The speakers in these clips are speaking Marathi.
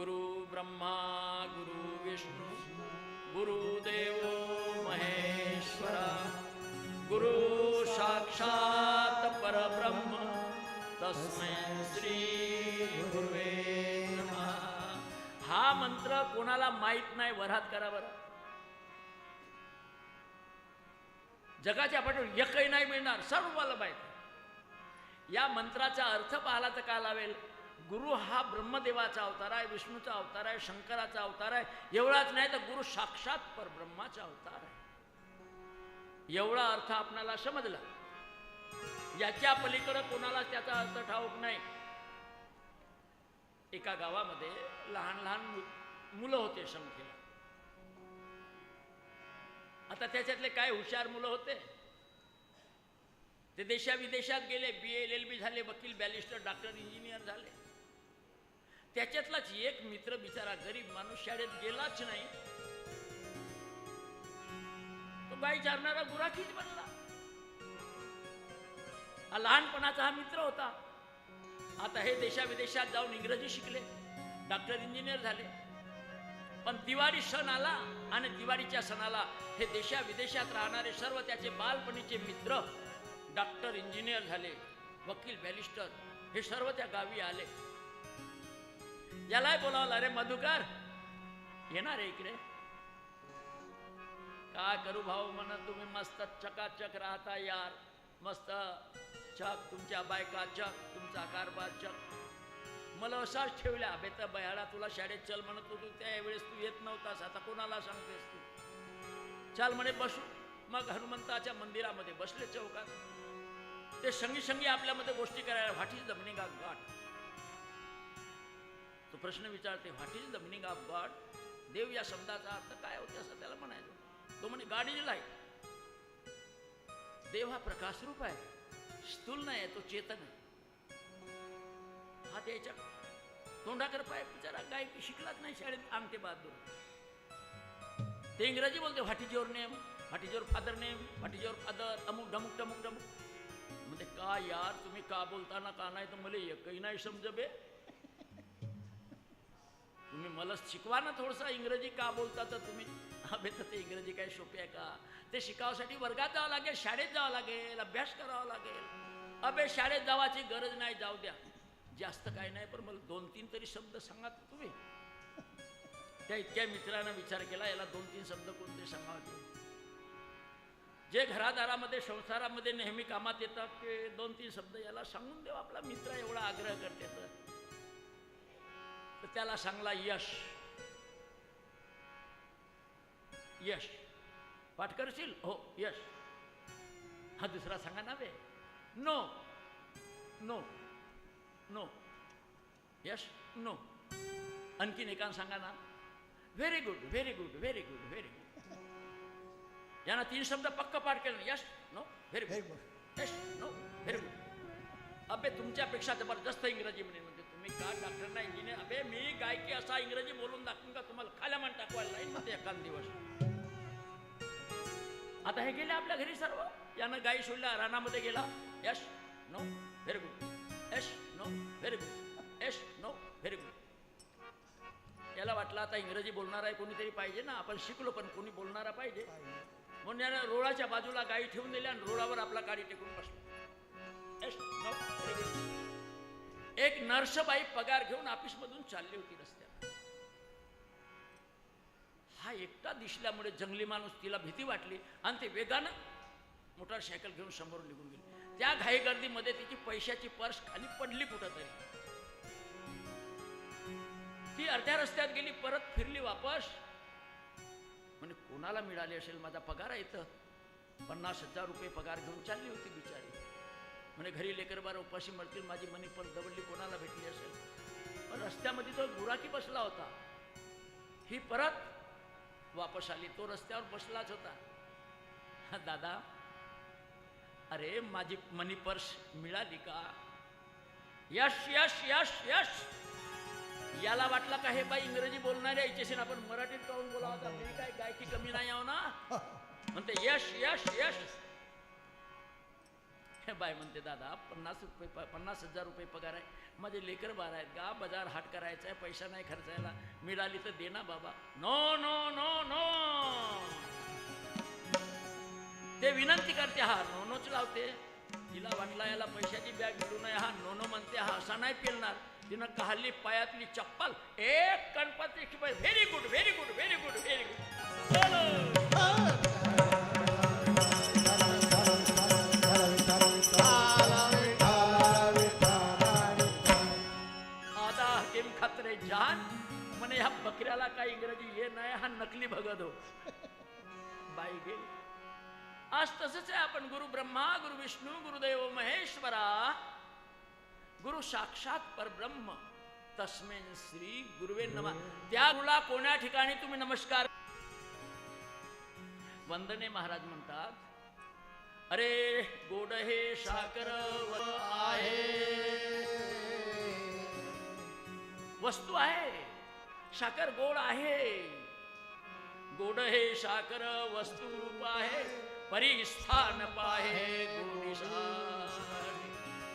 गुरु ब्रह्मा गुरु विष्णु गुरुदेव महेश्वरा गुरु साक्षात परब्रह्म तस्मै श्री गुरुवे नमः. हा मंत्र कोणाला माहित नाही वरात करा बरं. जगाच्या पाठीवर एकही नाही मिळणार, सर्वाला माहित. या मंत्राचा अर्थ पाहला तर काय लावेल. गुरु हा ब्रह्मदेवाचा अवतार आहे, विष्णूचा अवतार आहे, शंकराचा अवतार आहे. एवढाच नाही तर गुरु साक्षात परब्रह्माचा अवतार आहे. एवढा अर्थ आपणाला समजला. याच्या पलीकडे कोणाला त्याचा अर्थ ठाऊक नाही. एका गावामध्ये लहान लहान मुलं होते संख्येला. आता त्याच्यातले काय हुशार मुलं होते. ते देशाविदेशात गेले, BA LLB झाले, वकील बॅरिस्टर डॉक्टर इंजिनियर झाले. त्याच्यातलाच एक मित्र बिचारा गरीब माणूस शाळेत गेलाच नाही. तो गाई चारणारा गुराखीच बनला. हा लहानपणाचा हा मित्र होता. आता हे देशाविदेशात जाऊन इंग्रजी शिकले, डॉक्टर इंजिनियर झाले. पण दिवाळी सण आला आणि दिवाळीच्या सणाला हे देशाविदेशात राहणारे सर्व त्याचे बालपणीचे मित्र डॉक्टर इंजिनियर झाले, वकील बॅरिस्टर हे सर्व त्या गावी आले. यालाही बोलावलं, अरे मधुकर येणार आहे इकडे. काय करू भाऊ म्हणा, तुम्ही मस्त चकाचक राहता यार, मस्त चक, तुमच्या बायका चक, तुमचा कारभार चक. मला असाच ठेवल्या. बेता बयाळा तुला शाळेत चल म्हणत होतो त्यावेळेस तू येत नव्हतास, आता कोणाला सांगतेस तू. चाल म्हणे बसू. मग हनुमंताच्या मंदिरामध्ये बसले चौकात. ते संगी संगी आपल्यामध्ये गोष्टी करायला. What is the meaning of God. तो प्रश्न विचारते, what is the meaning of God. देव या शब्दाचा अर्थ काय होते असं त्याला म्हणायचं. तो म्हणे गॉड इज लाईट. देव हा प्रकाशरूप आहे, स्थूल नाही आहे, तो चेतन आहे. हा त्याच्या तोंडाकर पाय बिचारा काय शिकलाच नाही शाळेत, अंगठे बहादूर. ते इंग्रजी बोलते, what is your name, what is your father name, what is your father, अमुक ढमुक टमुक टमुक. म्हणजे का यार तुम्ही का बोलताना का नाही तर मला एकही नाही समजबे. तुम्ही मला शिकवा ना थोडसा इंग्रजी का बोलता. तर तुम्ही अबे तर ते इंग्रजी काय सोपे आहे का. ते शिकावसाठी वर्गात जावं लागेल, शाळेत जावं लागेल, अभ्यास करावा लागेल. अबे शाळेत जावाची गरज नाही, जाऊ द्या, जास्त काय नाही, पण मला 2-3 तरी शब्द सांगा तुम्ही. त्या इतक्या मित्रांना विचार केला, याला 2-3 शब्द कोणते सांगावे जे घरादारामध्ये संसारामध्ये नेहमी कामात येतात. ते 2-3 शब्द याला सांगून देऊ. आपला मित्र एवढा आग्रह करते तर त्याला सांगला यश. यश पाठ करशील. हो यश. हा दुसरा सांगा ना बे. No no no. Yes no. आणखीन एकान सांगा ना. Very good very good very good very good. यानं 3 शब्द पक्क पाठ केलं. Yes no very good. Yes no very good. अबे तुमच्यापेक्षा जबरदस्त इंग्रजी म्हणते तुम्ही का डॉक्टर ना इंजिनियर. अबे मी गायकी असा इंग्रजी बोलून दाखवून का तुम्हाला खाल्या मान टाकवायला नाही म्हणते एखाद दिवस. आता हे गेले आपल्या घरी सर्व. यानं गाई सोडल्या, रानामध्ये गेला. यश no very good. Yes no very good. Yes no very good. याला वाटलं आता इंग्रजी बोलणार आहे कोणीतरी पाहिजे ना. आपण शिकलो पण कोणी बोलणारा पाहिजे. म्हणून यानं रोडाच्या बाजूला गाई ठेवून दिल्या आणि रोडावर आपला गाडी टेकून बसला. यश नो व्हेरी गुड. एक नर्सबाई पगार घेऊन ऑफिसमधून चालली होती रस्त्यात. हा एकटा दिसल्यामुळे जंगली माणूस, तिला भीती वाटली आणि ते वेगानं मोटारसायकल घेऊन समोर निघून गेली. त्या घाई गर्दीमध्ये तिची पैशाची पर्स खाली पडली कुठंतरी. ती अर्ध्या रस्त्यात गेली, परत फिरली वापस. म्हणजे कोणाला मिळाली असेल. माझा पगार आहे इथं. 50,000 रुपये पगार घेऊन चालली होती बिचारी. म्हणजे घरी लेकर बार उपाशी मरतील, माझी मनी पण दबडली, कोणाला भेटली असेल. पण रस्त्यामध्ये तो गुराखी बसला होता. ही परत वापस आली. तो रस्त्यावर बसलाच होता. हा दादा, अरे माझी मनी पर्स मिळाली का. यश यश यश यश. याला वाटला का हे बाई इंग्रजी बोलणारे याच्याशी आपण मराठीत काहून बोलावं. मी काय गायकी कमी नाही आहो ना. म्हणते यश यश यश. बाय म्हणते दादा 50,000 रुपये पगार आहे, माझे लेकर बाळ आहेत, गा बाजार हाट करायचा आहे, पैसा नाही खर्चायला, मिळाली तर दे ना बाबा. नो नो नो नो, ते विनंती करते, हा नो नोच लावते. तिला वाटला याला पैशाची बॅग मिळू नये, हा नो नो म्हणते, हा असा नाही पेलणार. तिनं काढली पायातली चप्पल, एक Ganpati, very good very good very good very good. खात्रे जान म्हणे ह्या बकऱ्याला काही इंग्रजी ये नाही, हा नकली भगत हो. बाई गेली. आज तसंच आहे आपण. गुरु ब्रह्मा गुरु विष्णू गुरुदेव महेश्वरा, गुरु साक्षात परब्रह्म, तस्मेन श्री गुरुवे नमः. त्या गुरुला कोण्या ठिकाणी तुम्ही नमस्कार. वंदने महाराज म्हणतात, अरे गोड हे साखर आहे, वस्तू आहे, साखर गोड आहे. गोड हे साखर वस्तू रूप आहे, परिस्थान पाहे गोडीसाने.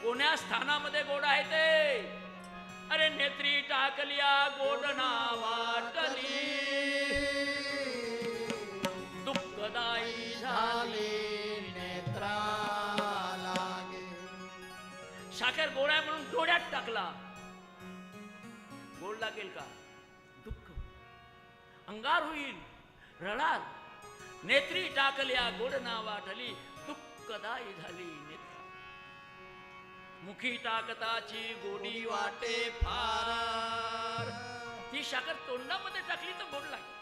कोण्या स्थानामध्ये गोड आहे ते? अरे नेत्री टाकलिया गोडना वाटली, दुःखदायी झाली नेत्रा लागे. साखर गोड आहे म्हणून डोळ्यात टाकला, गोड लागेल का? दुःख, अंगार होईल, रडाल. नेत्री टाकल्या गोड ना वाटली, दुःखदायी झाली नेत्रा. मुखी टाकताची गोडी वाटे फार, ती साखर तोंडामध्ये टाकली तर गोड लागेल.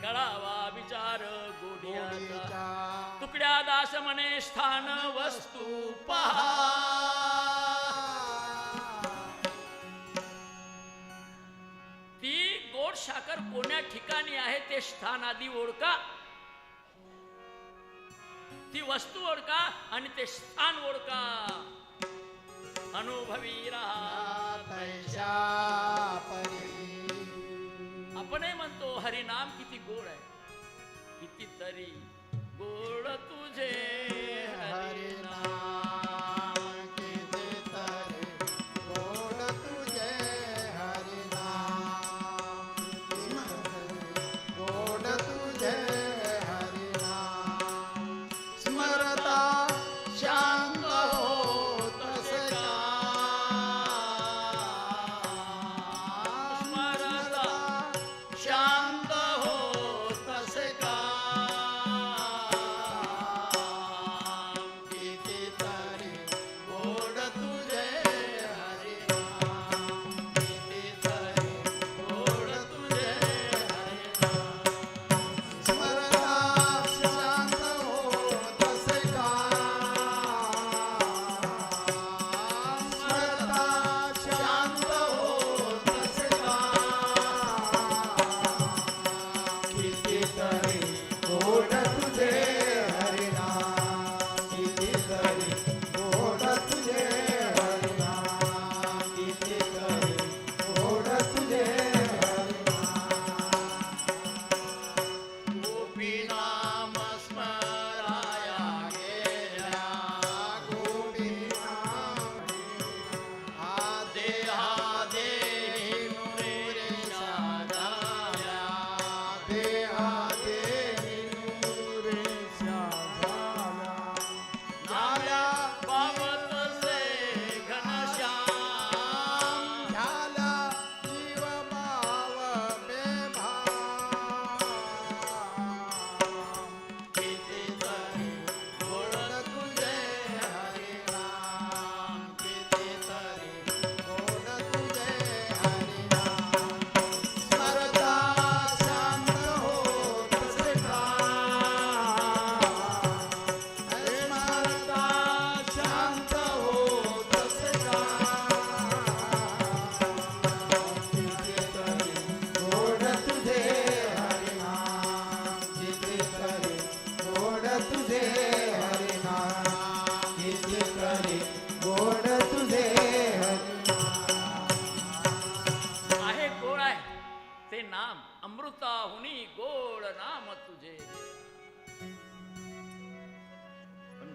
कळावा विचार गोडीचा, तुकड्या दास म्हणे स्थान वस्तू पहा. गोड साखर कोण्या ठिकाणी आहे ते स्थान आधी ओळखा, ती वस्तू ओळखा आणि ते स्थान ओळखा. अनुभवी राहा. आपणही म्हणतो हरिनाम किती गोड आहे, कितीतरी गोड तुझे हरिनाम.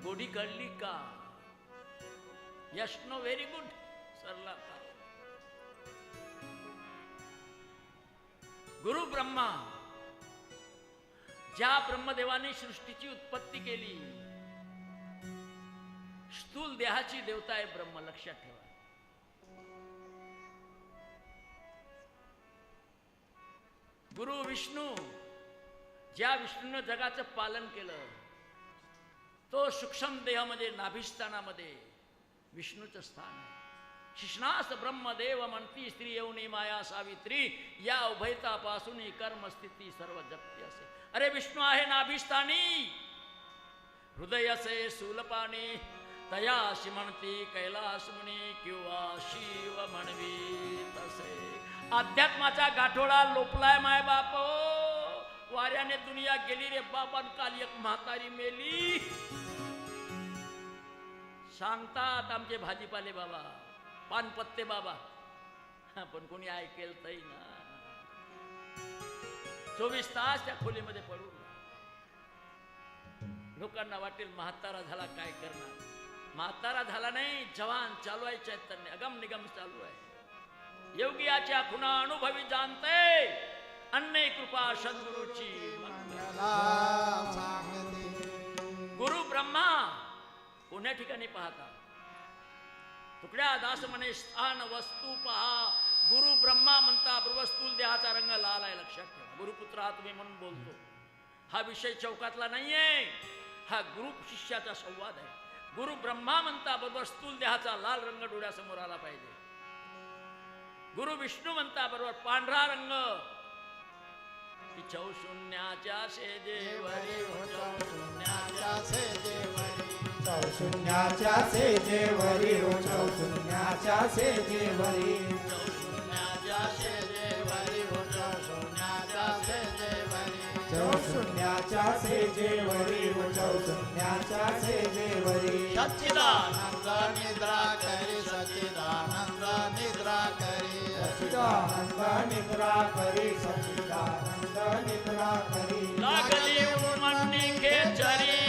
गोडी कळली का? यश नो व्हेरी गुड सरला का? गुरु ब्रह्मा, ज्या ब्रह्मदेवाने सृष्टीची उत्पत्ती केली, स्थूल देहाची देवता आहे ब्रह्म, लक्षात ठेवा. गुरु विष्णू, ज्या विष्णूने जगाचं पालन केलं, तो सूक्ष्म देहामध्ये नाभिस्थानामध्ये विष्णूचं स्थान आहे. शिष्णास ब्रह्मदेव म्हणती स्त्री येऊनी माया सावित्री, या उभयतापासून कर्म स्थिती सर्व जप्ती असे. अरे विष्णू आहे नाभिस्थानी, हृदय असे सूलपाणी, तयाशी म्हणती कैलास मुनी किंवा शिव म्हणवी तसे. अध्यात्माचा गाठोडा लोपलाय माय बाप, वाऱ्याने दुनिया गेली रे बाबा, काल एक म्हातारी मेली. सांगतात आमचे भाजीपाले बाबा, पानपत्ते बाबा, पण कोणी ऐकेल तरी ना. 24 तास त्या खोलीमध्ये पडून लोकांना वाटेल म्हातारा झाला काय करणार. म्हातारा झाला नाही, जवान चालू आहे, चैतन्य अगम निगम चालू आहे. योगियाच्या खुणा अनुभवी जाणते, अन्य कृपा सद्गुरूची. गुरु ब्रह्मा कोण्या ठिकाणी पाहता? तुकड्या दास म्हणे स्थान वस्तू पहा. गुरु ब्रह्मा म्हणता बरोबर स्थूल देहाचा रंग लाल आहे, लक्षात ठेवा. गुरुपुत्र हा तुम्ही म्हणून बोलतो, हा विषय चौकातला नाहीये, हा गुरु शिष्याचा संवाद आहे. गुरु ब्रह्मा म्हणता बरोबर स्थूल देहाचा लाल रंग डोळ्यासमोर आला पाहिजे. गुरु विष्णू म्हणता बरोबर पांढरा रंग. चौशून्याच्या सेजेवरी, चौशून्याच्या सेजेवरी, चौशून्याच्या सेजेवरी, चौशून्याच्या सेजेवरी, चौशून्याच्या सेजेवरी, चौशून्याच्या सेजेवरी, चौशून्याच्या सेजेवरी, चौशून्याच्या सेजेवरी. सच्चिदानंद निद्रा करी, सच्चिदानंद निद्रा करी, सच्चिदानंद निद्रा करी, सच्चिदानंद निद्रा करी. लागली उमटणी खेचरी,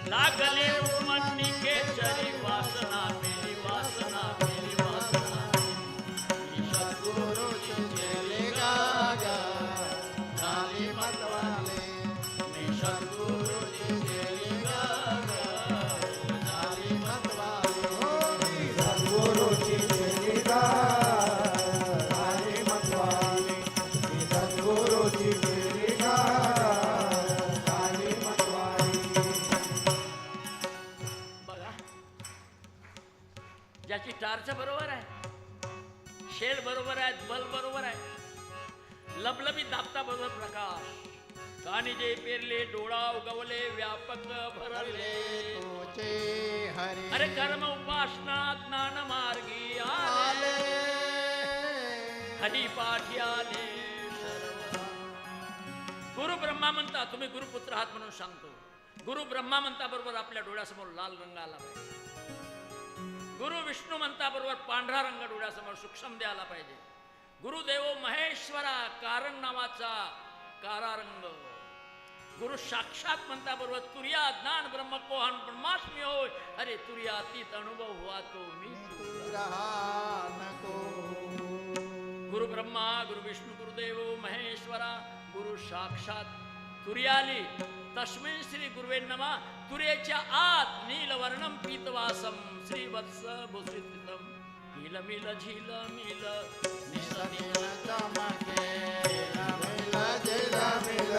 लागली उमटणी खेचरी, वासना मेली, वासना मेली, वासना मेली. सद्गुरूची केली गागा, झाली मतवाले. मी सद्गुरूची केली गागा, झाली मतवाले. सद्गुरूची केली गागा, झाली मतवाले. सद्गुरूची केली गागा, झाली मतवाले. बघा, ज्याची टार्च बरोबर आहे, शेल बरोबर आहे, बल बरोबर आहे, लबलबी दाबता बरोबर प्रकाश, कानी जे पेरले डोळा उगवले, व्यापक भरले. तुझे हरी अरे कर्म उपासना ज्ञान मार्गी आले, आले. हरिपाठी आले सर्व. गुरु ब्रह्मा म्हणता, तुम्ही गुरुपुत्र आहात म्हणून सांगतो, गुरु ब्रह्मा म्हणता बरोबर आपल्या डोळ्यासमोर लाल रंग आला पाहिजे. गुरु विष्णू म्हणता बरोबर पांढरा रंग डोळ्यासमोर सूक्ष्म द्यायला पाहिजे. गुरुदेव महेश्वरा, कारण नावाचा कारा रंग. गुरु साक्षात म्हणता बरोबर तुर्या ज्ञान ब्रह्म कोहन ब्रह्मास्मी होय. अरे तुर्यातीत अनुभव हुआ तो मी तू रहा नको. गुरु ब्रह्मा, गुरु विष्णू, गुरुदेव महेश्वरा, गुरु साक्षात तुर्याली, तस्मिन् श्री गुरुवे नमः. तुरेच्या आत नीलवर्णम पीतवासम, श्रीवत्स भूषितम, नील मिल झील मिल निसनील चमके, रमिल झिल मिल,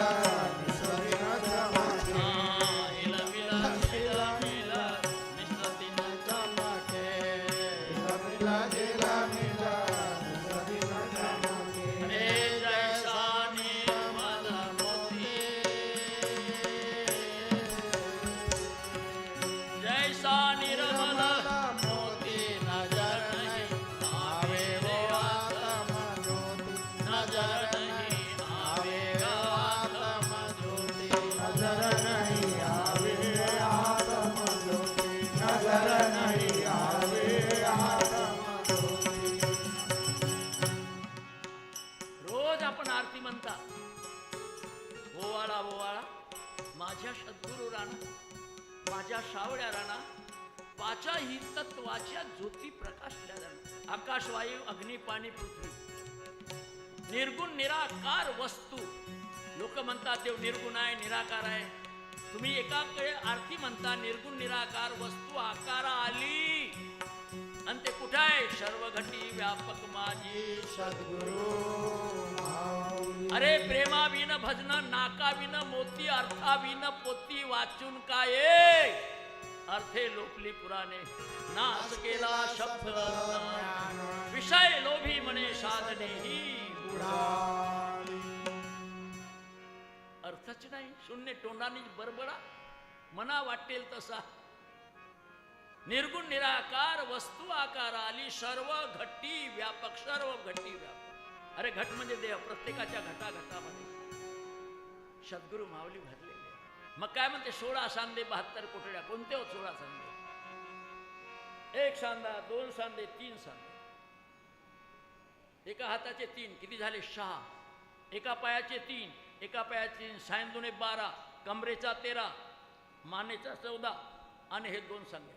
निसनील चमके. नील मिल झील मिल निसतीन चमके, रमिल झिल मिल, निसनील चमके. रे जैसा निर्मल मोती, जैसा निर्मल मोती नजर नहीं आवे वो आत्म ज्योति. नजर नहीं आवेगा आत्म ज्योति. नजर नहीं आवे आत्म ज्योति, नजर नहीं आवे आत्म ज्योति. रोज आपण आरती म्हणता, ओवाळा ओवाळा माझ्या सद्गुरू राणा, माझ्या सावळ्या राणा, पाचा ही तत्वाच्या ज्योती प्रकाशल्या राणा. आकाश वायू अग्नी पाणी पृथ्वी, निर्गुण निराकार वस्तू. लोक म्हणतात देव निर्गुण आहे, निराकार आहे. तुम्ही एकाकडे आरती म्हणता, निर्गुण निराकार वस्तू आकारा आली, आणि ते कुठे आहे? सर्व घटी व्यापक माझी सद्गुरु माऊली. अरे प्रेमाविन भजन, नाकाविन मोती, अर्थाविन पोती, वाचून काय अर्थे लोकली पुराणे. नाच केला शब्द विषय लोभी म्हणे साधने ही उडाली. अर्थच नाही, शून्य तोंडाने बरबडा, मना वाटेल तसा. निर्गुण निराकार वस्तू आकार आली, सर्व घटी व्यापक, सर्व घटी व्यापक. अरे घट म्हणजे देह, प्रत्येकाच्या घटाघटामध्ये सद्गुरु माऊली भरलेले. मग काय म्हणते? 16 सांधे 72 कोठड्या. कोणते हो 16 सांधे? 1 सांधा, 2 सांधे, 3 सांधे. एका हाताचे 3, किती झाले? 6. एका पायाचे 3, एका पायाचे 6 दुने 12, कमरेचा 13, मानेचा 14, आणि हे 2 सांधे.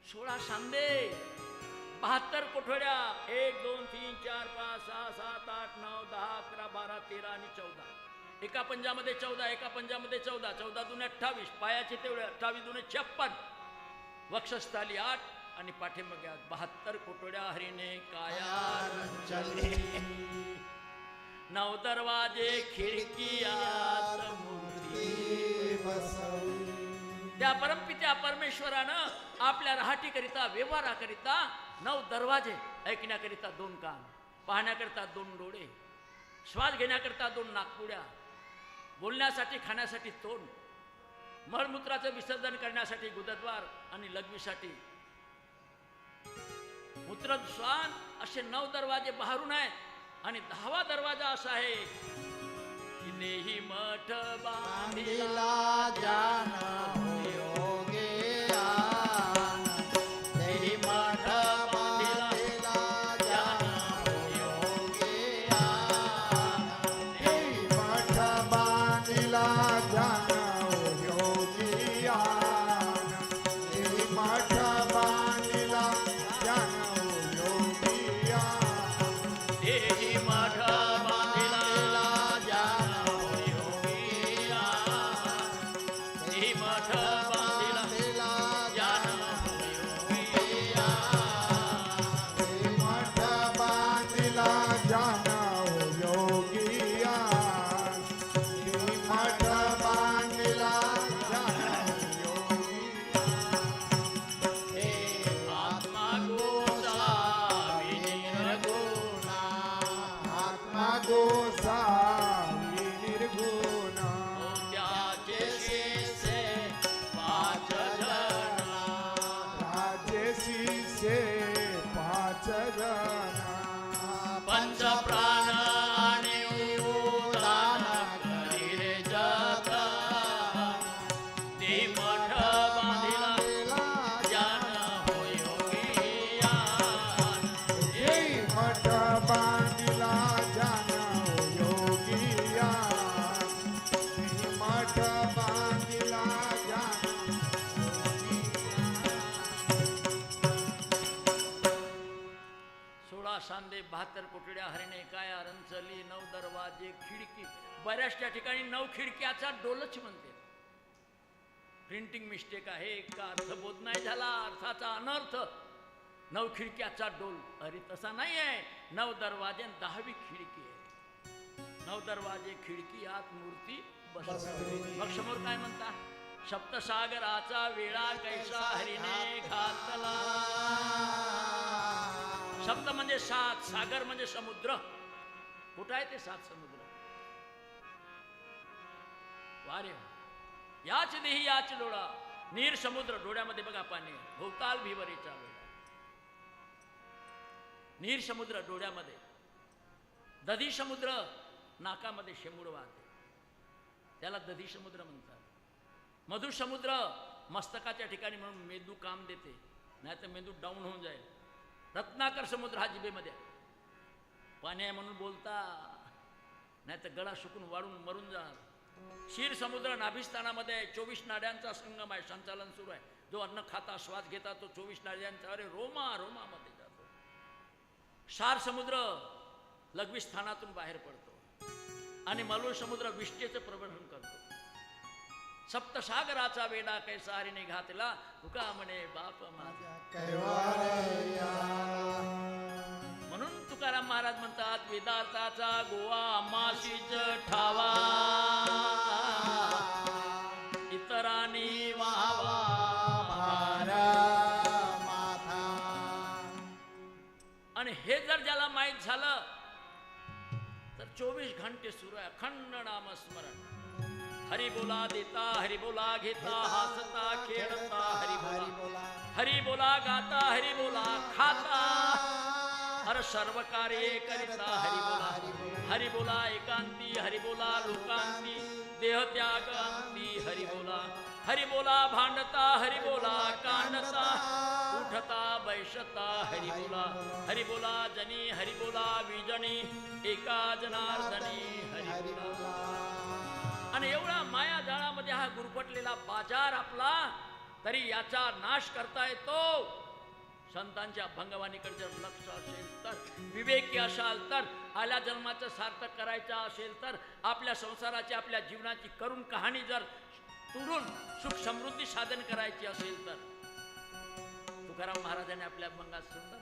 16 सांधे 72 कोठड्या. 1 2 3 4 5 6 7 8 9 10 11 12 13 आणि 14. एका पंजामध्ये 14, एका पंजामध्ये 14, 14 दुने 28, पायाचे तेवढे 28 दुने 56, वक्षस्थाली 8 आणि पाठीमागे 72 कोठड्या. हरिने काया चली 9 दरवाजे खिडकियात मूर्ती बसवली. त्या परमपित्या परमेश्वरानं आपल्या राहटीकरिता, व्यवहाराकरिता 9 दरवाजे, ऐकण्याकरिता 2 कान, पाहण्याकरिता 2 डोळे, श्वास घेण्याकरिता 2 नाकपुड्या, बोलण्यासाठी खाण्यासाठी तोंड, मळमूत्राचं विसर्जन करण्यासाठी गुदद्वार आणि लघवीसाठी मूत्रश्वान, असे 9 दरवाजे बाहेरून आहेत. आणि 10वा दरवाजा असा आहे की देही मठ बांधिला बांधिला जान होयोगे आन. देही मठ बांधिला जान होयोगे आन. देही मठ बांधिला जाणव योगियान. देही मठ बांधिला जाणव योगियान. देही मठ बांधिला जान होयोगे आन. देही मठ बांधिला जान होयोगे आन. देही मठ बांधिला जाणव योगियान. देही मठ बांधिला जाणव योगियान. हे आत्मा गोसावी निर्गुणा. आत्मा गोसावी निर्गुणा. त्याचे जैसे पाच जना. राजेशी से 5 जना. पंच प्राण आणि उदान करी रे जग. देही मठ बांधिला जान होयोगी आन. देही मठ बांधिला जाणव योगियान. देही मठ बांधिला जाणव योगियान. 16 सांधे 72 कोठड्या. हरिणे काया रंचली 9 दरवाजे खिडकी. बऱ्याच त्या ठिकाणी 9 खिडक्याचा डोलच म्हणते. प्रिंटिंग मिस्टेक आहे का अर्थबोध नाही झाला, अर्थाचा अनर्थ. 9 खिडक्याचा डोल. अरे तसा नाही आहे. 9 दरवाजे आणि 10वी खिडकी आहे. 9 दरवाजे खिडकी आत मूर्ती बसवली. मग समोर काय म्हणता? सप्तसागराचा वेळा कैसा हरिने घातला. शब्द म्हणजे 7, सागर म्हणजे समुद्र. कुठं आहे ते 7 समुद्र? वारे याच देही याच डोळा. नीर समुद्र, डोळ्यामध्ये बघा पाणी, भोवताल भिवरीचा वेळा. नीर समुद्र डोळ्यामध्ये, दधी समुद्र नाकामध्ये शेंबूड वाहते, त्याला दधी समुद्र म्हणतात. मधु समुद्र मस्तकाच्या ठिकाणी म्हणून मेंदू काम देते, नाही तर मेंदू डाऊन होऊन जाईल. रत्नाकर समुद्र हा जिभेमध्ये पाणी आहे म्हणून बोलता. नाही तर गळा सुकून वाळून मरून जाणार. क्षीर समुद्र नाभिस्थानामध्ये 24 नाड्यांचा संगम आहे, संचालन सुरू आहे. जो अन्न खाता श्वास घेता तो 24 नाड्यांचा अरे रोमा रोमामध्ये जातो. क्षार समुद्र लघवी स्थानातून बाहेर पडतो आणि मलूळ समुद्र विष्ठेचं प्रबंधन करतो. सप्तसागराचा वेडा कैसा हरीने घातला, तुका म्हणे बाप माझा. कैवारया. म्हणून तुकाराम महाराज म्हणतात वेदांताचा गोवा माशीच ठावा, इतरांनी वावा. भार माथा. आणि हे जर ज्याला माहीत झालं तर 24 घंटे सुरू आहे अखंड नामस्मरण. हरी बोला देता, हरी बोला घेता, हसता खेळता हरी बोला, हरी बोला गाता, हरी बोला खाता, हर सर्व कार्य करिता हरी बोला. हरी बोला एकांती, हरी बोला लोकांती, देह त्याग अंती हरी बोला. हरी बोला भांडता, हरी बोला कांडता, उठता बैसता हरी बोला. हरी बोला जनी, हरी बोला विजनी, एका जनार्दनी हरी बोला. आणि एवढा माया जाळामध्ये हा गुरफटलेला बाजार आपला, तरी याचा नाश करता येतो. संतांच्या भंगवानीकडे जर लक्ष असेल तर, विवेकी असाल तर, आल्या जन्माचं सार्थक करायचं असेल तर, आपल्या संसाराची आपल्या जीवनाची करुण कहाणी जर तुडून सुख समृद्धी साधन करायची असेल तर, तुकाराम महाराजांनी आपल्या अभंगात सुंदर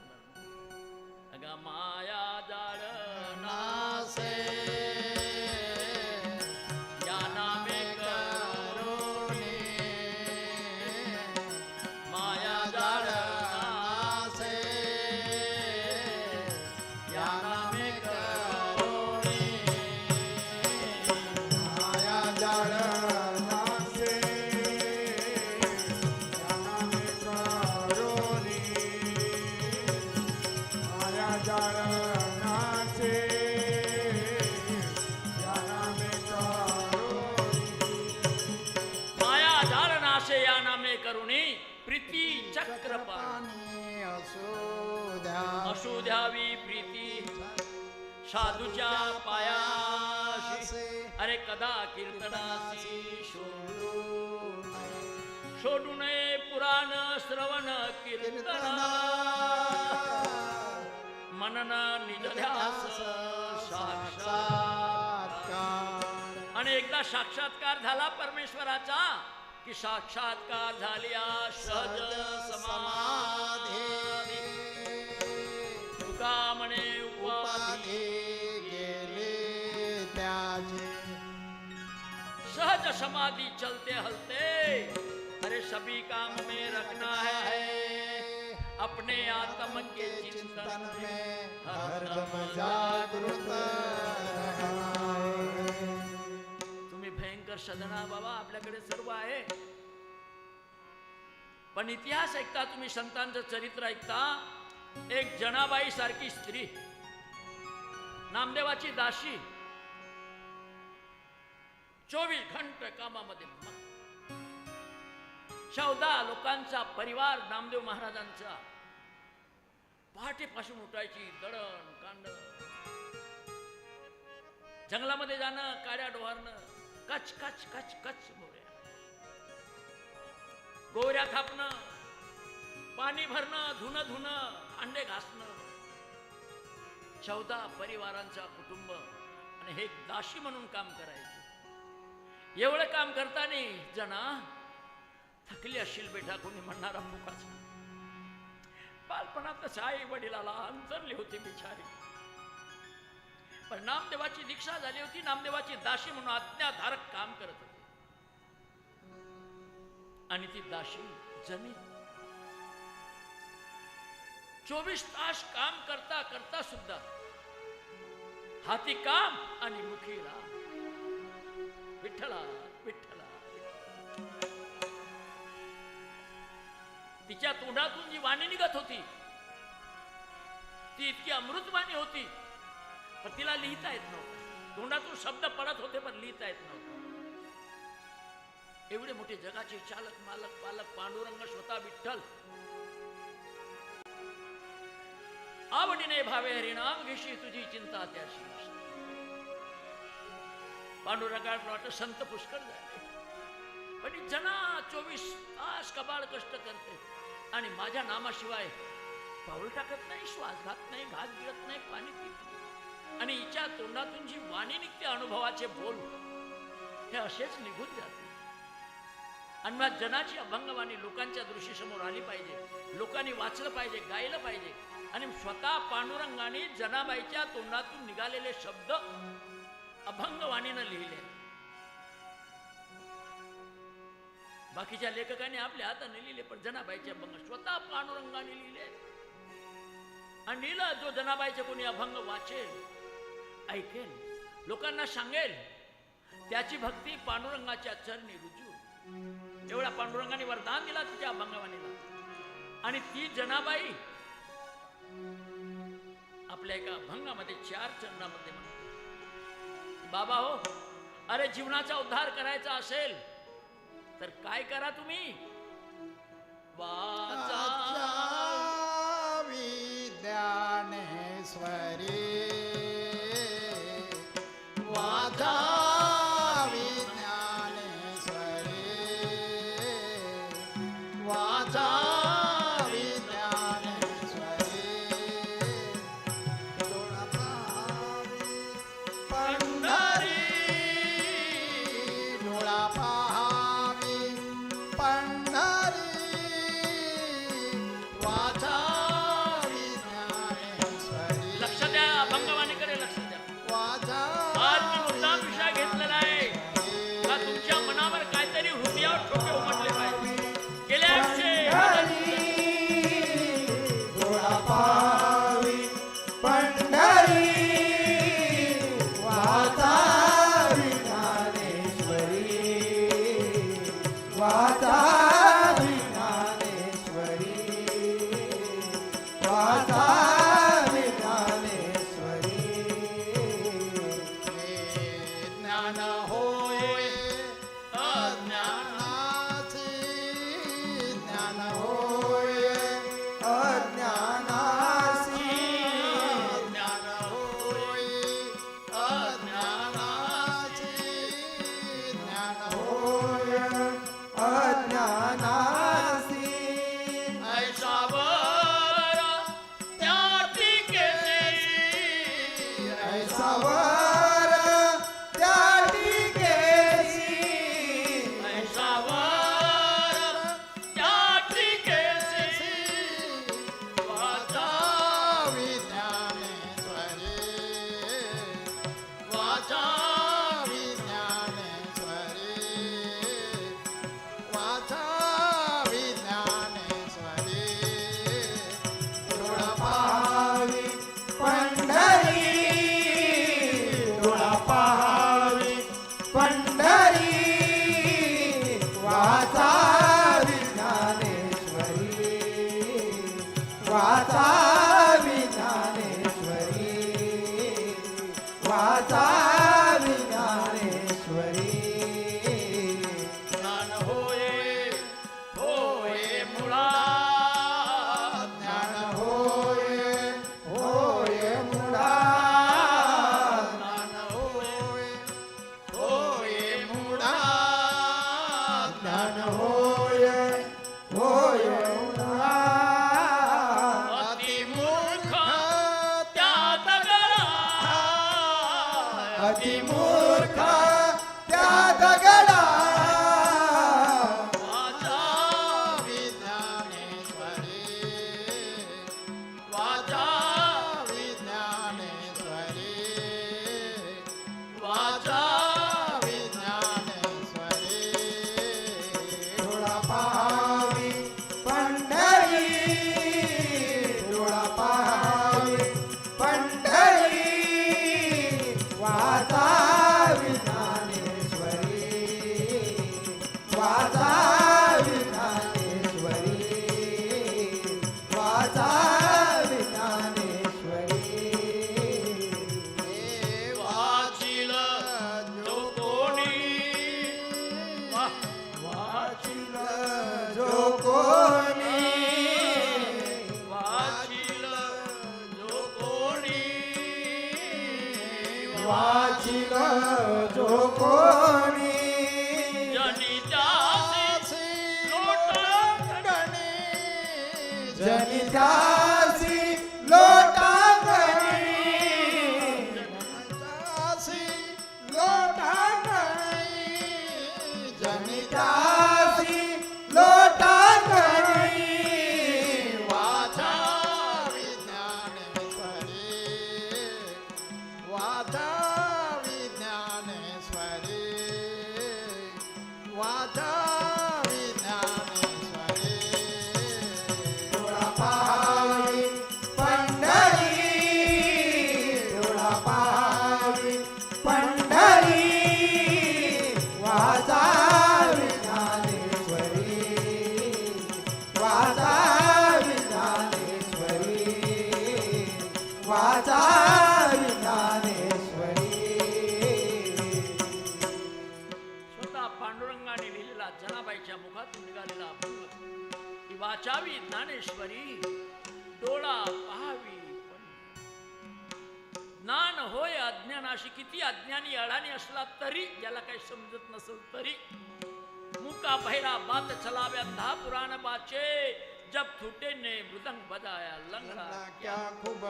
अगा माया जाळ नासे या नामे करुणी, माया जाळ नासे या नामे करुणी. माया जाळ नासे या नामे करुणी. माया जाळ नासे या नामे करुणी. माया जाळ नाशे या नामे करुणी, प्रीती चक्रपाणी पाणी असू द्या. असू द्यावी प्रीती साधूच्या पायाशी. अरे कदा कीर्तनासी सोडू नये पुराण श्रवण कीर्तन, मनन निज ध्यास साक्षात्कार. आणि एकदा साक्षात्कार झाला परमेश्वराचा की साक्षात्कार झाल्या सहज समाधी. तुका म्हणे उपाधी गेले त्याचे. सहज समाधि चलते हलते, अरे सभी काम में रखना है अपने आत्म के चिंतन में हरदम जागृत रहना है. तुम्ही भयंकर सदना बाबा, आपल्याकडे सर्व आहे, पण इतिहास ऐकता तुम्ही, संतांचं चरित्र ऐकता. एक जनाबाई सारखी स्त्री, नामदेवाची दासी, 24 घंटे कामामध्ये मग्न. 14 लोकांचा परिवार नामदेव महाराजांचा. पहाटेपासून उठायची, दळण कांड, जंगलामध्ये जाणं, काड्या डोहारणं, कच कच कच कच मोऱ्या, गोऱ्या थापणं, पाणी भरणं, धुणं धुणं, अंडे घासणं. 14 परिवारांचा कुटुंब, आणि हे दाशी म्हणून काम करायचे. एवढं काम करताना जना थकली असशील बेटा, कोणी म्हणणारा मुखाच. बालपणातच आई वडिलाला अंतरली होती बिचारी, पण नामदेवाची दीक्षा झाली होती. नामदेवाची दाशी म्हणून आज्ञाधारक काम करत होती. आणि ती दाशी जमी 24 तास काम करता करता सुद्धा हाती काम आणि मुखी राम. विठ्ठला विठ्ठला. तिच्या तोंडातून जी वाणी निघत होती ती इतकी अमृतवाणी होती, पण तिला लिहिता येत नव्हतं. तोंडातून शब्द पडत होते पण लिहिता येत नव्हतं. एवढे मोठे जगाचे चालक मालक पालक पांडुरंग स्वतः विठ्ठल आवडीने भावे हरिनाम घेशी तुझी चिंता त्याशी. पांडुरंगाला वाटत संत पुष्कळ झाले, पण ही जना 24 तास कबाळ कष्ट करते आणि माझ्या नामाशिवाय पाऊल टाकत नाही, श्वास घात नाही, घात गिळत नाही, पाणी पित नाही. आणि हिच्या तोंडातून जी वाणी निघते अनुभवाचे बोल हे असेच निघून जाते. आणि मग जनाची अभंगवाणी लोकांच्या दृष्टीसमोर आली पाहिजे, लोकांनी वाचलं पाहिजे, गायलं पाहिजे. आणि स्वतः पांडुरंगाने जनाबाईच्या तोंडातून निघालेले शब्द अभंगवाणीनं लिहिले. बाकीच्या लेखकांनी आपल्या हाताने लिहिले, पण जनाबाईचे अभंग स्वतः पांडुरंगाने लिहिले. आणि लिहिलं, जो जनाबाईचे कोणी अभंग वाचेल, ऐकेल, लोकांना सांगेल, त्याची भक्ती पांडुरंगाच्या चरणी रुजू. एवढा पांडुरंगाने वरदान दिला तिच्या अभंगवाणीला. आणि ती जनाबाई आपल्या एका अभंगामध्ये 4 चरणामध्ये म्हणते, बाबा हो, अरे जीवनाचा उद्धार करायचा असेल तर काय करा तुम्ही, वाचा विज्ञानेश्वरी वाचा विज्ञानेश्वरी वाचा वाचिल जो जनितासी लोटांगणी जनितासी लोटांगणी जनितासी लोटांगणी वाचा विज्ञानेश्वरी वाचा विज्ञानेश्वरी वाचा विज्ञानेश्वरी डोळापावी पंढरी डोळापावी पंढरी वाचा विज्ञानेश्वरी वाचा विज्ञानेश्वरी वाचा विज्ञानेश्वरी स्वतः पांडुरंगाने लिहिलेला जनाबाईच्या मुखातून निघालेला अभंग ही वाचावी ज्ञानेश्वरी डोळा पहावी ज्ञान होय अज्ञानाशी. किती अज्ञानी अडाणी असला तरी ज्याला काही समजत नसेल तरी मुका बहिरा बात चलाव्या 10 पुराण बाचे जब थुटे ने मृदंग बजाया लंगडा क्या खूब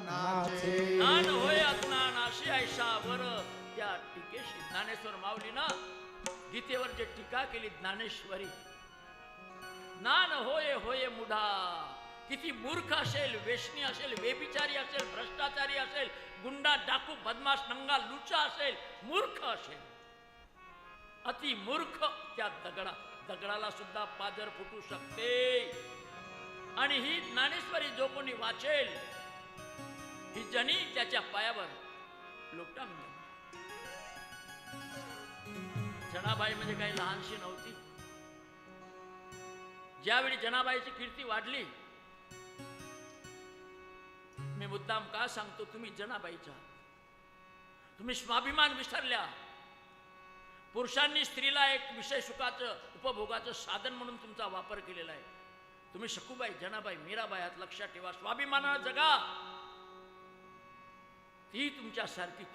नाचे ज्ञान होय अज्ञानाशी ऐसा वर. त्या टीकेशी ज्ञानेश्वर माऊलीनं गीतेवर जे टीका केली ज्ञानेश्वरी ज्ञान होय होय मुढा. किती मूर्ख असेल, वेशनी असेल, वेबिचारी असेल, भ्रष्टाचारी असेल, गुंडा डाकू बदमाश नंगा लुचा असेल, मूर्ख असेल, अति मूर्ख त्या दगडाला सुद्धा पाजर फुटू शकते. आणि ही ज्ञानेश्वरी जो कोणी वाचेल ही जनी त्याच्या पायावर लोटांगण. जनाबाई म्हणजे काही लहानशी नव्हती. ज्यावेळी जनाबाईची कीर्ती वाढली, मी मुद्दाम का सांगतो, तुम्ही जनाबाईच्या तुम्ही स्वाभिमान विसरल्या. पुरुषांनी स्त्रीला एक विषय सुखाचं उपभोगाचं साधन म्हणून तुमचा वापर केलेला आहे. तुम्ही शकुबाई, जनाबाई, मीराबाई आहात, लक्षात ठेवा. स्वाभिमानानं जगा. ती तुमच्या सारखीच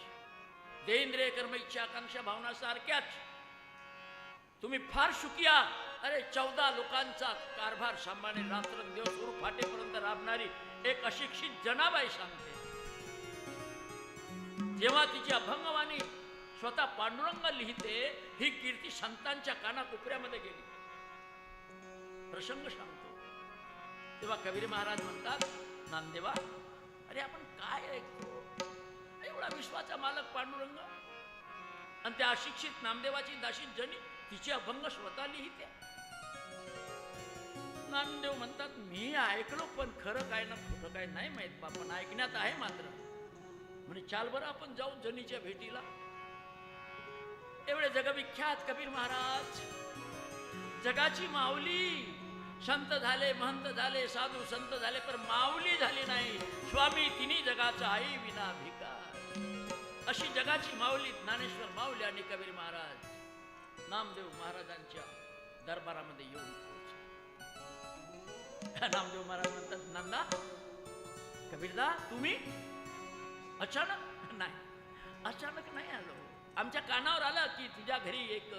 देंद्रिय कर्म इच्छा आकांक्षा भावना सारख्याच. तुम्ही फार सुखिया. अरे 14 लोकांचा कारभार सांभाळणे, रात्रंदिवस उर फाटेपर्यंत राबणारी एक अशिक्षित जनाबाई सांगते. जेव्हा तिची अभंगवाणी स्वतः पांडुरंग लिहिते, ही कीर्ती संतांच्या कानाकोपऱ्यामध्ये गेली. प्रसंग सांगतो. तेव्हा कबीर महाराज म्हणतात, नामदेवा, अरे आपण काय ऐकतो? एवढा विश्वाचा मालक पांडुरंग आणि त्या अशिक्षित नामदेवाची दाशी जनी तिचे अभंग स्वतः लिहिते. नामदेव म्हणतात, मी ऐकलो, पण खरं काय ना खोटं काय नाही माहित बा, पण ऐकण्यात आहे मात्र. म्हणजे चाल बरं आपण जाऊ जनीच्या भेटीला. एवढे जगविख्यात कबीर महाराज, जगाची माऊली. संत झाले, महंत झाले, साधू संत झाले, पण माऊली झाली नाही. स्वामी तिन्ही जगाचा आई विना भिकार. अशी जगाची माऊली ज्ञानेश्वर माऊली आणि कबीर महाराज नामदेव महाराजांच्या दरबारामध्ये येऊन पोहोचले. नामदेव महाराज म्हणतात, नंदा, कबीरदा, तुम्ही अचानक? नाही, अचानक नाही आलो. आमच्या कानावर आलं की तुझ्या घरी एक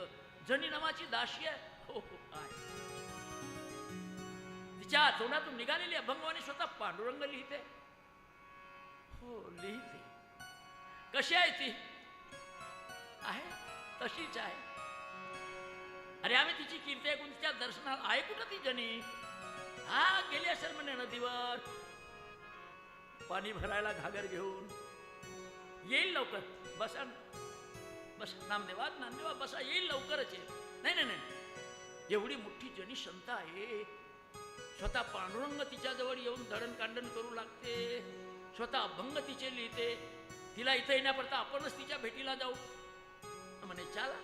जनी नावाची दासी आहे. हो हो आहे. तिच्या तोंडातून निघालेली अभंगवाणी स्वतः पांडुरंग लिहिते. हो लिहिते. कशी आहे ती? आहे तशीच आहे. अरे आम्ही तिची कीर्ती ऐकून तिच्या दर्शनाला आहे. कुठं ती जनी? हा गेली असेल म्हणे नदीवर पाणी भरायला घागर घेऊन. येईल लवकर. बसा बस नामदेवा, नामदेवा बसा, येईल लवकरच येईल. नाही नाही नाही, एवढी मोठी जनी संत आहे. स्वतः पांडुरंग तिच्या जवळ येऊन दळणकांडण करू लागते. स्वतः अभंग तिचे लिहिते. तिला इथे येण्यापर्यंत आपणच तिच्या भेटीला जाऊ म्हणे. चला.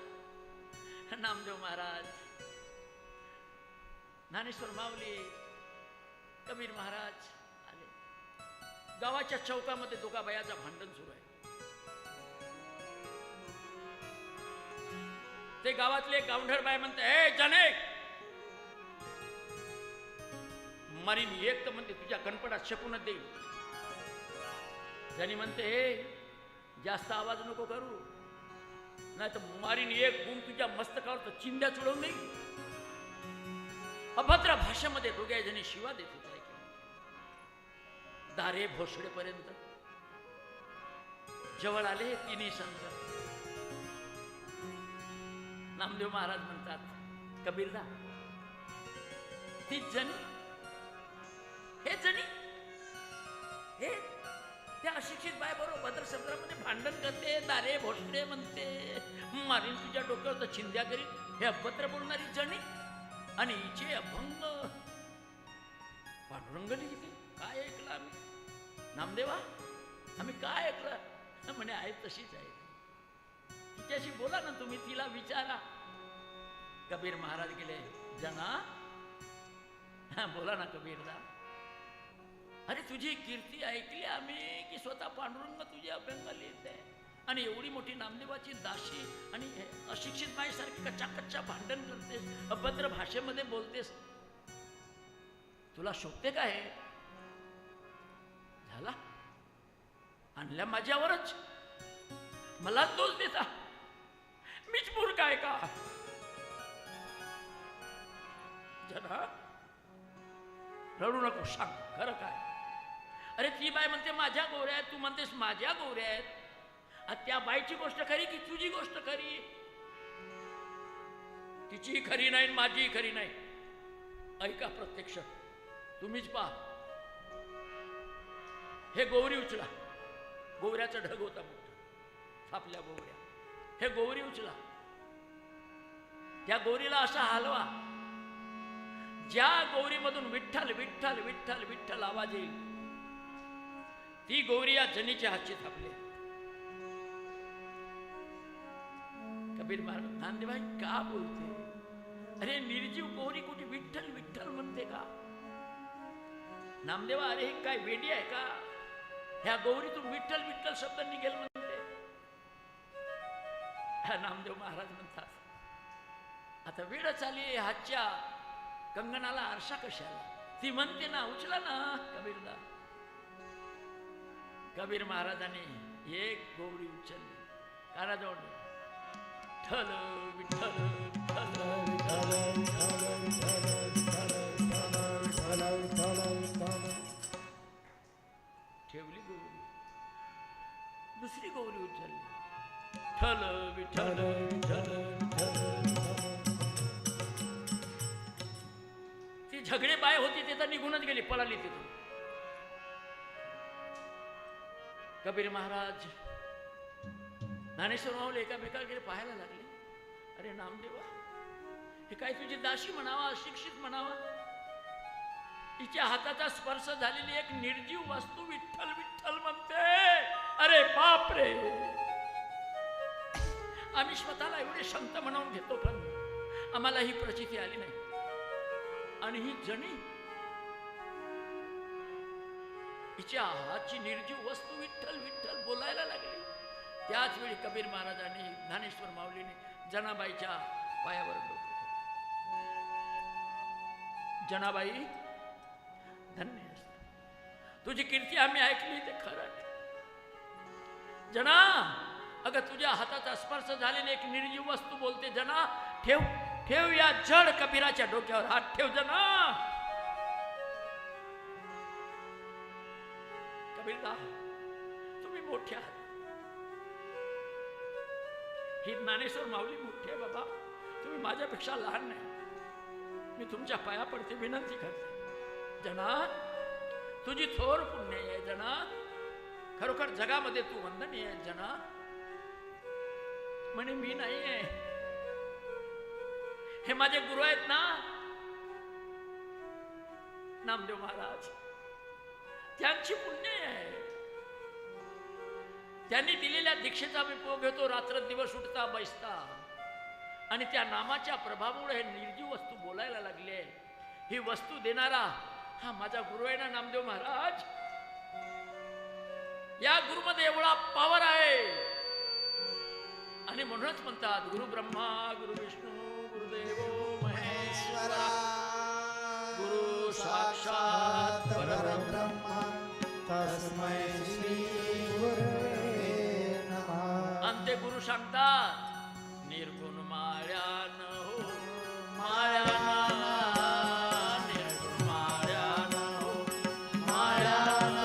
नामदेव महाराज, ज्ञानेश्वर माऊली, कबीर महाराज आले. गावाच्या चौकामध्ये दोघा बायाचं भांडण सुरू आहे. ते गावातले गावंढर बाय म्हणते, हे जने, मारीन एक तर म्हणते तुझ्या गणपटात शकूनच देईल. जनी म्हणते, हे जास्त आवाज नको करू, नाही तर मारीन एक गुण तुझ्या मस्तकावर तर चिंध्या चढवून नाही. अभद्र भाषेमध्ये दोघ्या जणी शिवा देत होत्या. दारे भोसडेपर्यंत जवळ आले हे तिन्ही संत. नामदेव महाराज म्हणतात, कबीरदा, ती जनी, हे जनी, हे त्या अशिक्षित बाय बरोबर भद्रसमुद्रामध्ये भांडण करते, दारे भोसडे म्हणते, मारीन तुझ्या डोक्यावर तर चिंध्या करीन, हे अभद्र बोलणारी जणी आणि हिचे अभंग पांडुरंग लिहिते. काय ऐकलं आम्ही? नामदेवा, आम्ही काय ऐकलं? म्हणे आहे तशीच आहे. तिच्याशी बोला ना तुम्ही, तिला विचारा. कबीर महाराज गेले, जना, बोला ना कबीरदा. अरे तुझी कीर्ती ऐकली आम्ही की स्वतः पांडुरंग तुझे अभ्यंग लिहिते आणि एवढी मोठी नामदेवाची दाशी आणि अशिक्षित बाईसारखी कच्चा कच्चा भांडण करतेस, अभद्र भाषेमध्ये बोलतेस, तुला शोभते का हे? झाला, आणल्या माझ्यावरच, मला दोष देता, मीच मूर्ख आहे का? जना, रडू नको, सांग खरं काय? अरे ती बाई म्हणते माझ्या गोऱ्या आहेत, तू म्हणतेस माझ्या गोऱ्या आहेत. त्या बाईची गोष्ट खरी की तुझी गोष्ट खरी? तिची खरी नाही, माझी खरी नाही. ऐका प्रत्यक्ष, तुम्हीच पहा. हे गौरी उचला, गोवऱ्याचा ढग होता मोठा, थापल्या गोवऱ्या. हे गौरी उचला, त्या गौरीला असा हलवा ज्या गौरीमधून विठ्ठल विठ्ठल विठ्ठल विठ्ठल आवाज येईल. ती गौरी या जनीच्या हातची थापली. कबीर महाराज, नामदेवबाई का बोलते? अरे निर्जीव गौरी कुठे विठ्ठल विठ्ठल म्हणते का? नामदेवा, अरे ही काय वेडी आहे का? ह्या गौरीतून विठ्ठल विठ्ठल शब्द निघेल म्हणते. नामदेव महाराज म्हणतात, आता वेळच आली, हातच्या कंगनाला आरसा कशाला? ती म्हणते ना, उचला ना कबीरदा. कबीर महाराजांनी एक गौरी उचलली, कानाजवळ, ठल विठ्ठल ठेवली गौरी. दुसरी गौरी उचलली, ठल विठ्ठल. ती झगडे बाय होती ते तर निघूनच गेली, पळाली तिथून. कबीर महाराज, ज्ञानेश्वर माऊली एकामेकाला गेले, पाहायला लागले. अरे नामदेवा, हे काय तुझी दाशी म्हणावा, अशिक्षित म्हणावा? तिच्या हाताचा स्पर्श झालेली एक निर्जीव वस्तू विठ्ठल विठ्ठल म्हणते. अरे बाप रे, आम्ही स्वतःला एवढे संत म्हणून घेतो, पण आम्हाला ही प्रचिती आली नाही. आणि ही जणी, हिच्या हातची निर्जीव वस्तू विठ्ठल विठ्ठल बोलायला लागली. त्याच वेळी कबीर महाराजांनी, ज्ञानेश्वर माऊलीने जनाबाईच्या पायावर डोकं ठेवलं. जनाबाई, धन्य आहेस, तुझी कीर्ती आम्ही ऐकली ते खरं. जना, अगं तुझ्या हाताचा स्पर्श झालेली एक निर्जीव वस्तू बोलते. जना, ठेव ठेव या जड कबीराच्या डोक्यावर हात ठेव. जना, कबीरदा, तुम्ही मोठे आहात. ही ज्ञानेश्वर माऊली मोठी आहे बाबा, तुम्ही माझ्यापेक्षा लहान नाही. मी तुमच्या पाया पडते, विनंती करते. जना, तुझी थोर पुण्य आहे. जना, खरोखर जगामध्ये तू वंदनीय आहे. जना, म्हणे मी नाही आहे, हे माझे गुरु आहेत ना, नामदेव महाराज, त्यांची पुण्य आहे. त्यांनी दिलेल्या दीक्षेचा मी उपयोग घेतो, रात्र दिवस उठता बैसता, आणि त्या नामाच्या प्रभावामुळे हे निर्जीव वस्तू बोलायला लागले. ही वस्तू देणारा हा माझा गुरु आहे ना नामदेव महाराज. या गुरुमध्ये एवढा पावर आहे. आणि म्हणूनच म्हणतात, गुरु ब्रह्मा गुरु विष्णू गुरुदेव महेश्वरा, गुरु साक्षात परब्रह्म तस्मै श्री गुरवे नमः. अंते गुरु सांगतात, निर्गुण माळ्यान हो माळ्यान, निर्गुण माळ्यान हो माळ्यान.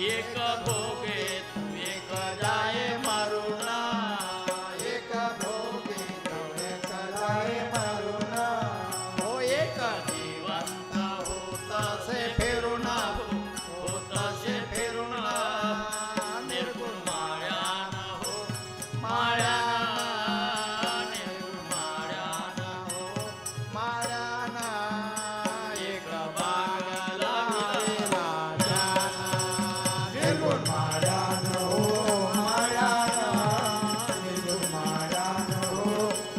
एक भोगे तू एक जाय मरुण एक भोगी तो एक जाय मरुण हो एक जिवंत होतसे फिरून होतसे फिरून निर्गुण माळ्यान हो माळ्यान निर्गुण माळ्यान हो माळ्याना एक बाग लाविला निर्गुण माळ्यान हो माळ्याना निर्गुण माळ्यान हो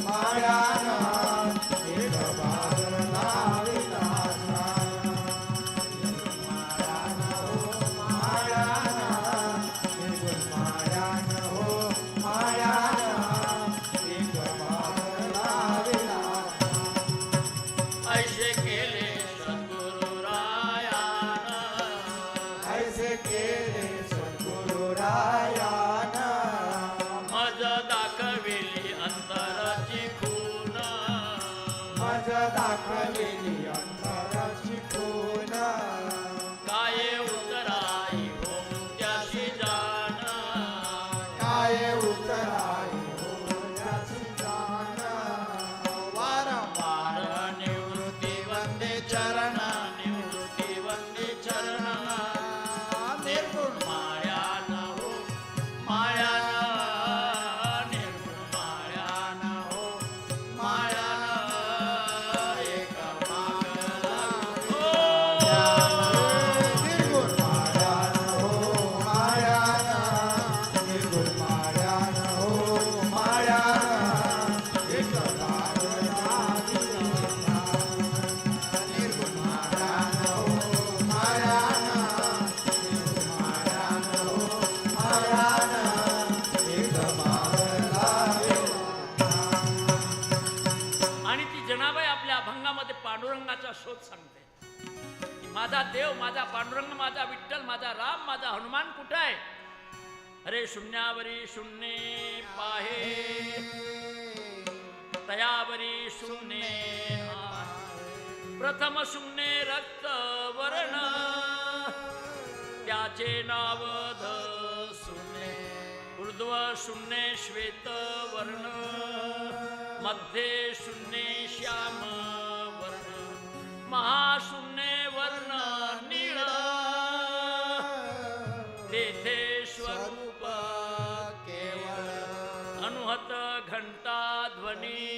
माळ्याना एक बाग लाविला निर्गुण माळ्यान हो माळ्याना निर्गुण माळ्यान हो माळ्याना एक बाग लाविला ऐसे केले सद्गुरु रायान ऐसे केले सद्गुरु रायान मज दाखविली अंतराची खून मज दाखविली अंतराची खून काय उतराई हो त्याशी जाण काय उतराई हो त्याची जाण वारंवार वार निवृत्ती वंदे चरण निवृत्ती वंदे चरण निर्गुण मायान हो मायान निर्गुण मायान हो मायान एक मागला निर्गुण मायान हो मायान निर्गुण मायान हो मायान एक बागला दिला निर्गुण मायान हो मायान निर्गुण मायान हो मायान एक बागला दिला आणि ती जनाबाई आपल्या अभंगामध्ये पांडुरंगाचा शोध सांगते की माझा देव, माझा पांडुरंग, माझा विठ्ठल, माझा राम, माझा हनुमान कुठं आहे? अरे शून्यावरी शून्य पाहे, तयावरी शून्य प्रथम शून्य रक्त वर्ण, त्याचे नाव शून्य ऊर्ध्व शून्य श्वेत वर्ण, मध्ये शून्य श्याम वर्ण, महाशून्य वर्ण निळ, तेथे स्वरूप केवळ अनुहत घंटा ध्वनी,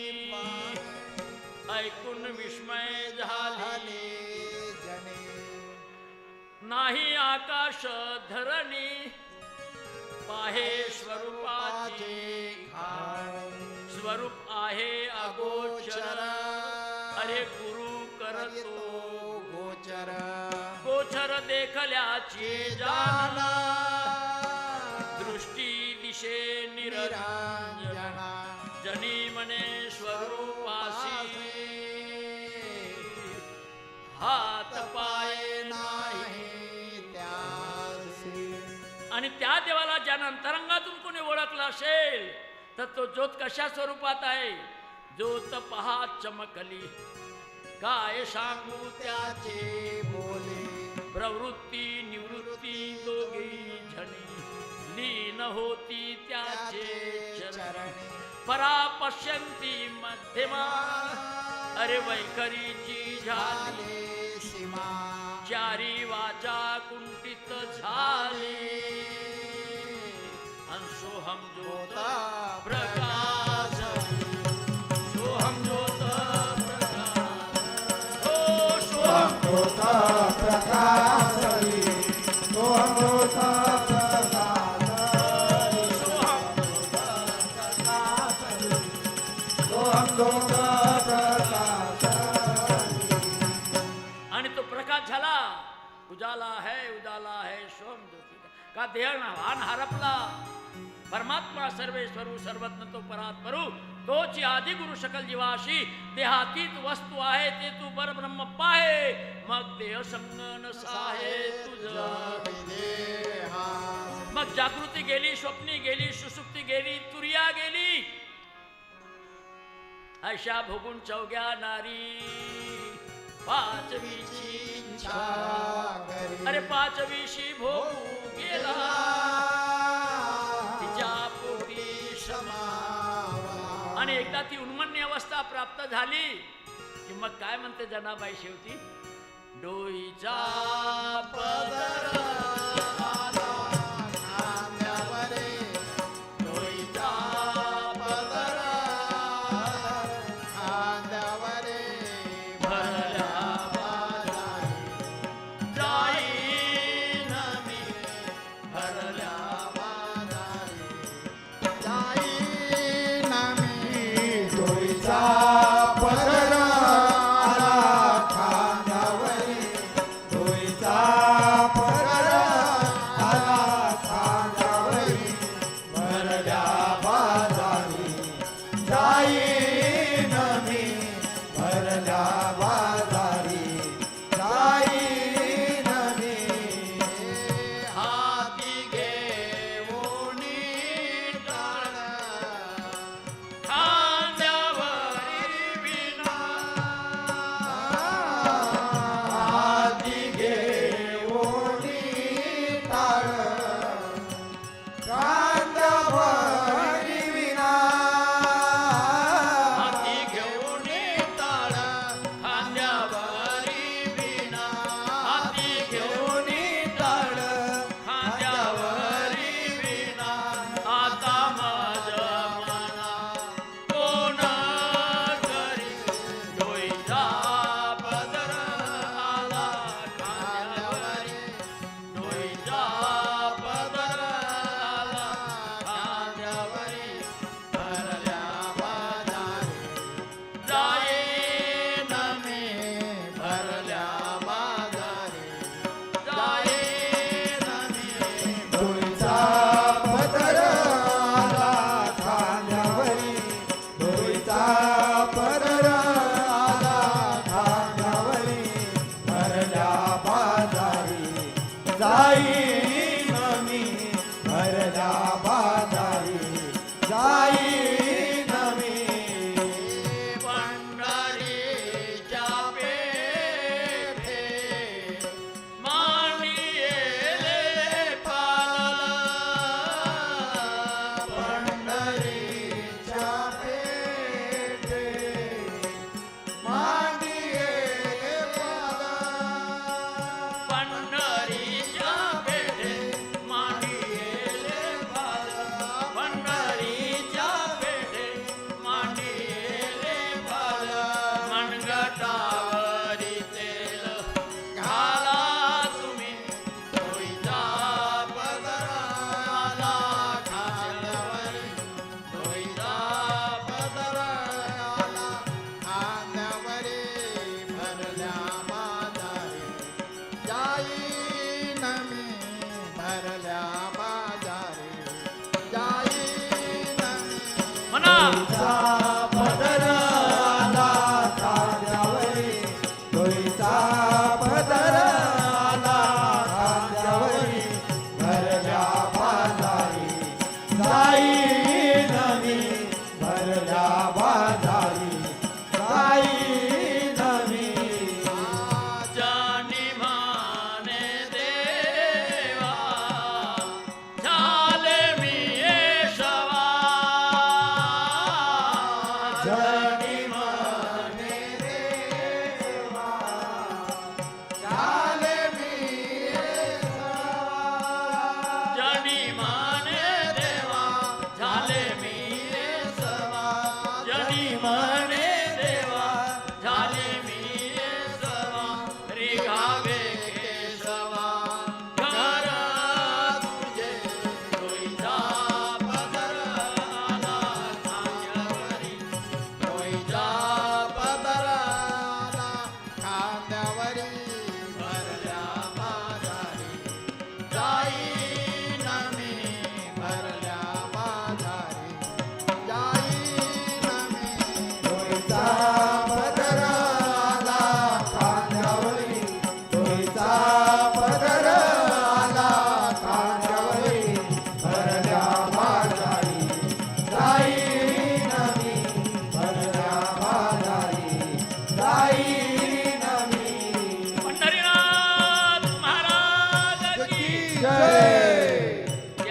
ऐकून विस्मय झाले नाही आकाश धरणी, पाहे स्वरूपाचे स्वरूप आहे अगोचर, अरे गुरु करतो गोचर गोचर देखल्याची जाण, दृष्टी दिशे निरंजन, जनी मने स्वरूपासी, हात पाय नाही त्यासी आणि त्या देवाला ज्यानं अंतरंगातून कोणी ओळखला असेल तर तो ज्योत कशा स्वरूपात आहे? ज्योत पहा चमकली, काय सांगू त्याचे बोले, प्रवृत्ती निवृत्ती दोघी झणी, लीन होती त्याचे चरण, परा पश्यंती मध्यमा, अरे वैखरीची झाली सीमा चारी वाचा कुंठित झाली, सोहम ज्योत प्रकाश, सोहम ज्योत प्रकाश, ओ सोहम ज्योत प्रकाशली सोहम ज्योत प्रकाशली सोहम ज्योत प्रकाशली आणि तो प्रकाश झाला, उजाला है सोम ज्योती का देह वाहन हरपला, परमात्मा सर्वेश्वरू सर्वज्ञ तो परात्परू, तोची आदि गुरु सकल जीवाशी, देहातीत वस्तू आहे ते तू परब्रह्म पाहे, मग देह संगन साहे तुझ, मग जागृती गेली, स्वप्नी गेली, सुसुप्ती गेली, तुरिया गेली, अशा भोगून चौग्या नारी पाचवीची इच्छा, अरे पाचवीशी भोगू एकदा ती उन्मन्य अवस्था प्राप्त झाली की मग काय म्हणते जनाबाई शेवटी, डोईचा पदर आला खांद्यावरे, डोईचा पदर आला खांद्यावरे, भरल्या बाजारी जाईन मी, भरल्या बाजारी जाईन मी, डोईचा पदर आला खांद्यावरी, डोईचा पदर आला खांद्यावरी, भरल्या बाजारी जाईन मी, भरल्या बाजारी जाईन मी. हाती घेऊन टाळ खांद्यावरी विणा, हाती घेऊन टाळ खांद्यावरी विणा, हाती घेऊन टाळ खांद्यावरी विणा, हाती घेऊन टाळ खांद्यावरी विणा. आता माझ्या मना कोण करी, डोईचा पदर आला खांद्यावरी, डोईचा पदर आला खांद्यावरी, भरल्या बाजारी जाईन मी, भरल्या बाजारी जाईन मी. डोईचा पदर आला खांद्यावरी, डोईचा पदर आला खांद्यावरी, भरल्या बाजारी जाईन मी, भरल्या बाजारी जाईन मी. पंढरीच्या पेठे मांडियेले पाला, पंढरीच्या पेठे मांडिये पाला, पंढरीच्या पेठे मांडियेले पाला, पंढरीच्या पेठे मांडियेले पाला. मनगटावरी तेल घाला तुम्ही, डोईचा पदर आला खांद्यावरी, डोईचा पदर आला खांद्यावरी, भरल्या बाजारी जाईन मी, भरल्या बाजारी जाईन मी. म्हणा डोईचा